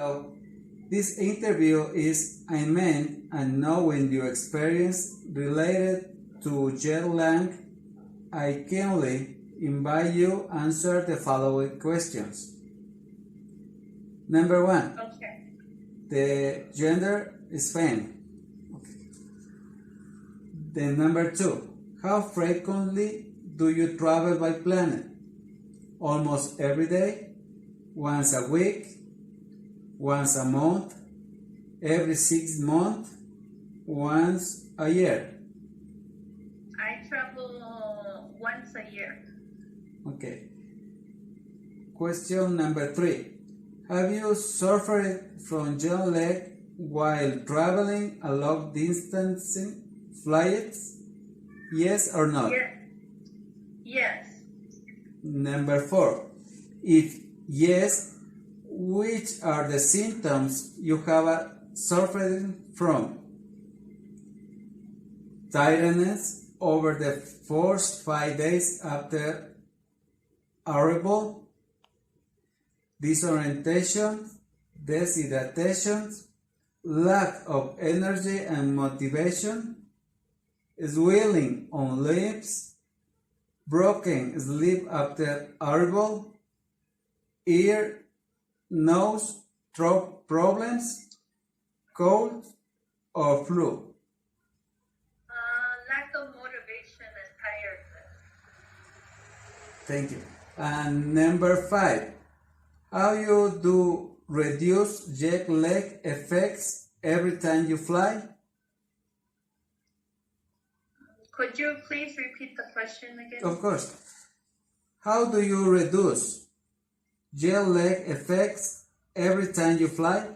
So, this interview is aimed at knowing your experience related to jet lag. I kindly invite you to answer the following questions. Number 1. Okay. The gender is female. Okay. Then number 2. How frequently do you travel by plane? Almost every day, once a week, once a month, every 6 months, once a year. I travel once a year. Okay. Question number 3. Have you suffered from jet lag while traveling a long distance flights? Yes or no? Yes. Number 4. If yes, which are the symptoms you have suffered from? Tiredness over the first 5 days after arrival, disorientation, dehydration, lack of energy and motivation, swelling on lips, broken sleep after arrival, ear, nose, throat problems, cold, or flu. Lack of motivation and tiredness. Thank you. And number 5, how you do reduce jet lag effects every time you fly? Could you please repeat the question again? Of course. How do you reduce jet lag effects every time you fly?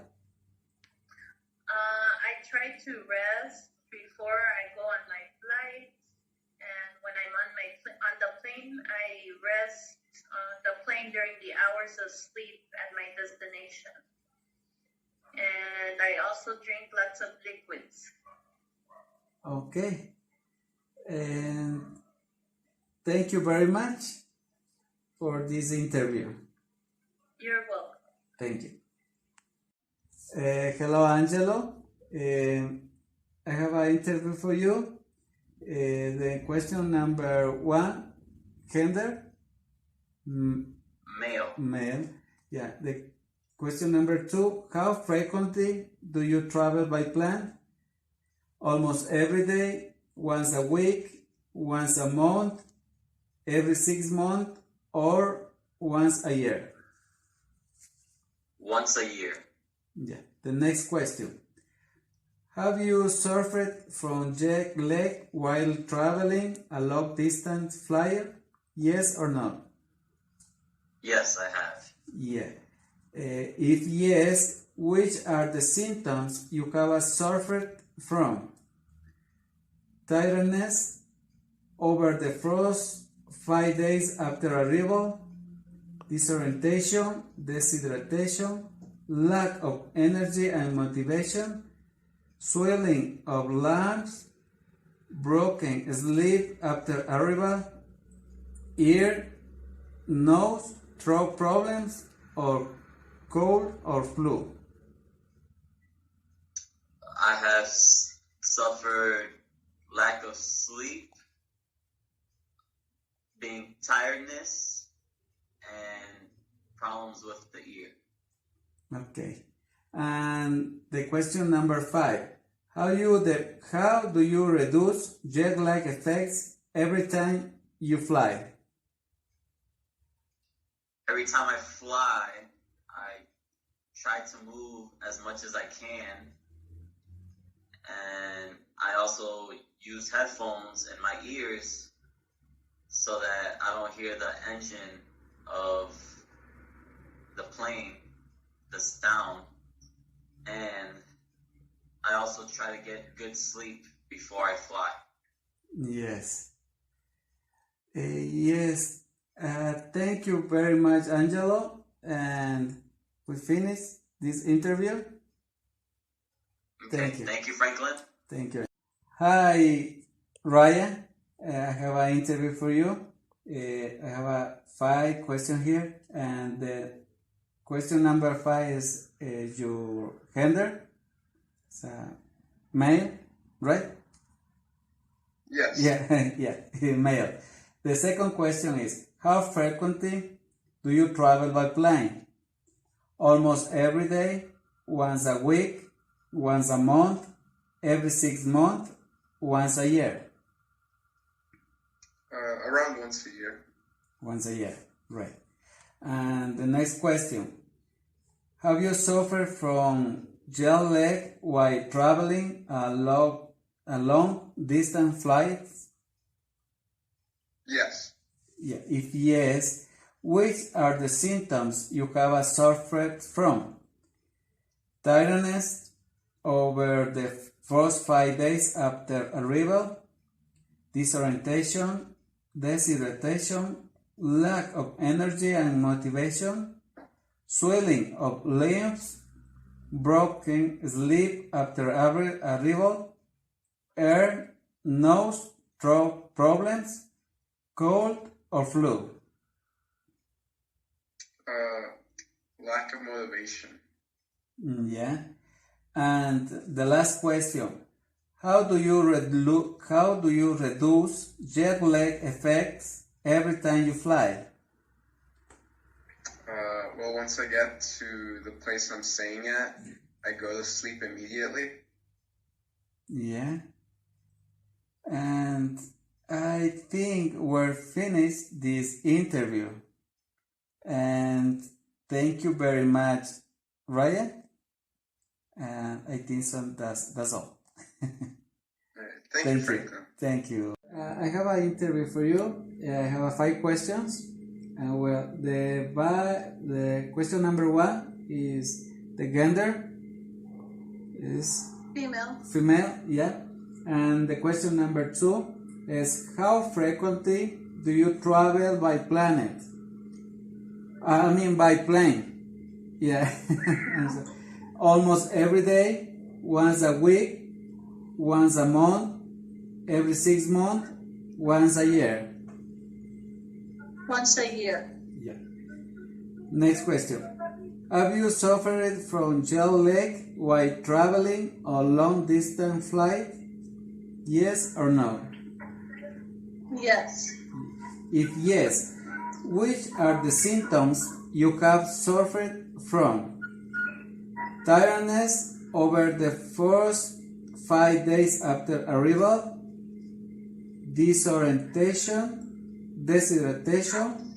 I try to rest before I go on my flight, and when I'm on the plane, I rest on the plane during the hours of sleep at my destination. And I also drink lots of liquids. Okay. And thank you very much for this interview. You're welcome. Thank you. Hello, Angelo. I have an interview for you. The question number 1, gender? Male. Male. Yeah. The question number 2, how frequently do you travel by plane? Almost every day, once a week, once a month, every 6 months, or once a year? Once a year. Yeah. The next question. Have you suffered from jet lag while traveling a long distance flyer? Yes or no? Yes, I have. Yeah. If yes, which are the symptoms you have suffered from? Tiredness over the first 5 days after arrival, disorientation, dehydration, lack of energy and motivation, swelling of lungs, broken sleep after arrival, ear, nose, throat problems, or cold or flu. I have suffered lack of sleep, being tiredness, and problems with the ear. Okay. And the question number 5. How do you reduce jet lag effects every time you fly? Every time I fly, I try to move as much as I can, and I also use headphones in my ears so that I don't hear the engine of the plane, the sound, and I also try to get good sleep before I fly. Yes. Yes. Thank you very much, Angelo. And we finish this interview. Okay. Thank you. Thank you, Franklin. Thank you. Hi, Ryan. I have an interview for you. I have 5 questions here, and the question number 5 is your gender. It's male, right? Yes. Yeah, yeah, male. The second question is, how frequently do you travel by plane? Almost every day, once a week, once a month, every 6 months, once a year. Around once a year. Once a year, right. And the next question, have you suffered from jet lag while traveling a long distance flights? Yes. Yeah. If yes, which are the symptoms you have suffered from? Tiredness over the first 5 days after arrival, disorientation, deshydratation, lack of energy and motivation, swelling of limbs, broken sleep after arrival, air, nose, throat problems, cold or flu. Lack of motivation. Yeah. And the last question, how do you reduce jet lag effects every time you fly? Well, once I get to the place I'm staying at, I go to sleep immediately. Yeah. And I think we're finished this interview. And thank you very much, Ryan. And I think that's all. Thank you, Franklin. Thank you. I have an interview for you. I have 5 questions. Well, the question number 1 is the gender is female, yeah. And the question number 2 is how frequently do you travel by plane? Yeah. Almost every day, once a week, once a month, every 6 months, once a year. Once a year. Yeah. Next question. Have you suffered from jet lag while traveling a long distance flight? Yes or no? Yes. If yes, which are the symptoms you have suffered from? Tiredness over the first 5 days after arrival, disorientation, deshydratation,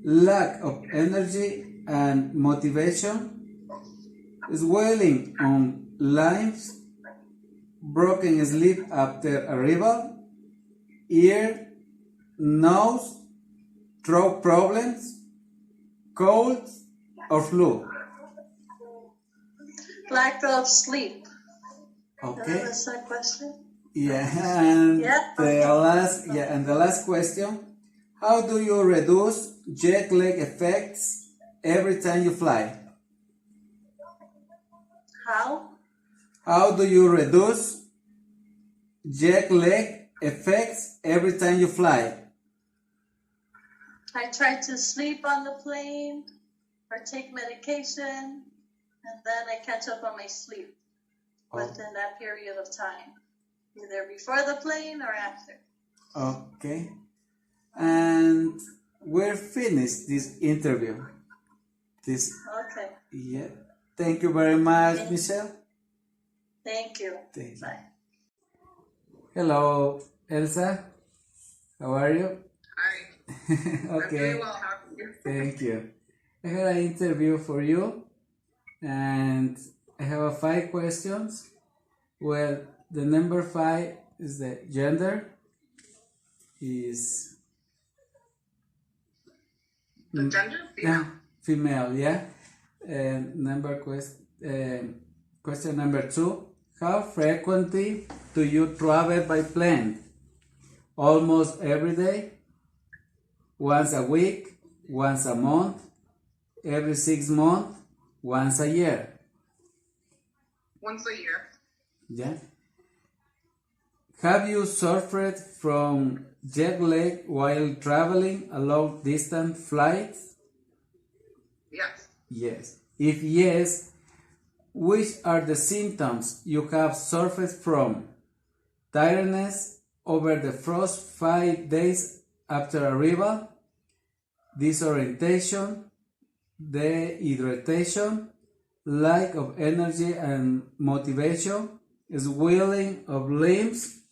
lack of energy and motivation, swelling on limbs, broken sleep after arrival, ear, nose, throat problems, cold or flu. Lack of sleep. Okay. That's that question. Yeah, and Yeah. the last question, how do you reduce jet lag effects every time you fly? How? How do you reduce jet lag effects every time you fly? I try to sleep on the plane or take medication, and then I catch up on my sleep within that period of time, either before the plane or after. Okay. And we're finished this interview. Okay. Yeah. Thank you very much, Michelle. Thank you. Thank you. Bye. Hello, Elsa. How are you? Hi. Okay. I'm very well. How are you? Thank you. I have an interview for you, and I have 5 questions. Well, the number 5 is the gender. Is The gender? Female. female, yeah. Question number 2. How frequently do you travel by plane? Almost every day, once a week, once a month, every 6 months, once a year. Once a year. Yeah. Have you suffered from jet lag while traveling a long distance flights? Yes. Yes. If yes, Which are the symptoms you have suffered from? Tiredness over the first 5 days after arrival, disorientation, dehydration, lack of energy and motivation, swelling of limbs,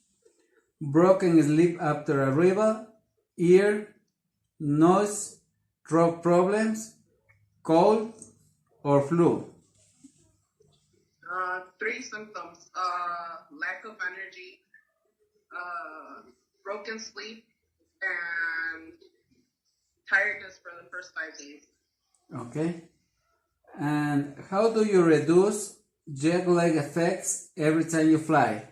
broken sleep after arrival, ear, nose, throat problems, cold, or flu. 3 symptoms: lack of energy, broken sleep, and tiredness for the first 5 days. Okay. And how do you reduce jet lag effects every time you fly?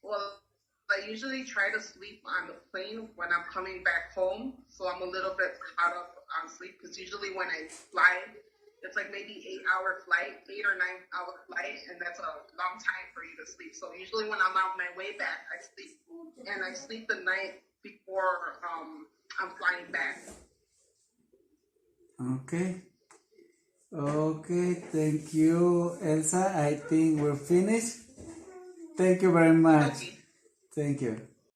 Well, I usually try to sleep on the plane when I'm coming back home, so I'm a little bit caught up on sleep, because usually when I fly, it's like maybe 8-hour flight, 8 or 9-hour flight, and that's a long time for you to sleep. So usually when I'm on my way back, I sleep, and I sleep the night before I'm flying back. Okay. Okay, thank you, Elsa. I think we're finished. Thank you very much. Okay. Thank you.